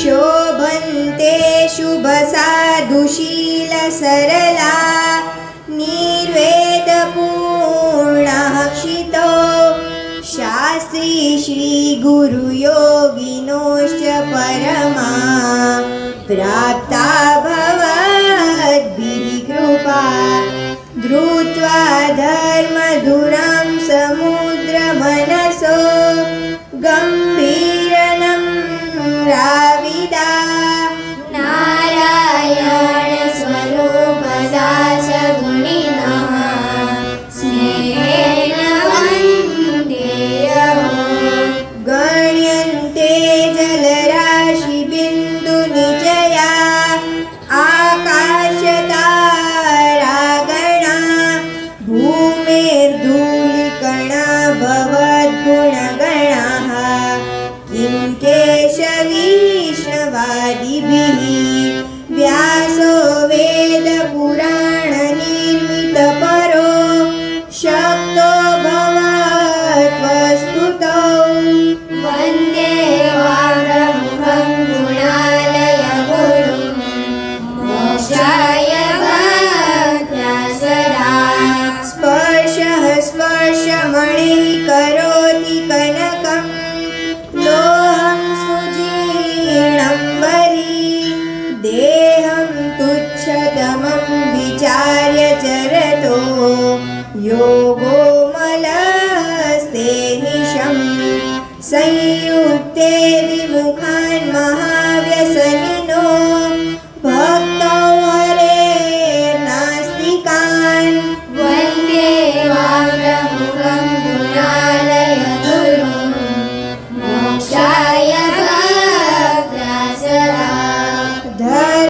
शोभन्ते शुभसाधुशीलसरला निर्वेदपूर्णाक्षितो शास्त्री श्रीगुरुयोगिनोश्च परमा प्राप्ता भवद्भिः कृपा धृत्वा धर्मधुरां समुद्रमनसो गम्भीरनं राविदा नारायणस्वरूपदासगुणिनः स्नेहेन वन्देयः गण्यन्ते जलराशिबिन्दुनिचया आकाशतारागणा भूमेर्धूलिकणा भवद्गुणगणाः किं केशवीष्णवादिभिः व्यासो वेदपुराणनिर्मितपरो शक्तो भवद्वस्तुतौ वन्दे वाग्मुखं गुणालयगुरुं मोक्षाय भक्त्यासदा स्पर्शः स्पर्शमणिः करोति कनकं लोहं सुजीर्णं बली देहं तुच्छतमं विचार्य चरतो योगो मलस्ते निशं संयुक्ते विमुखान् महाव्यसने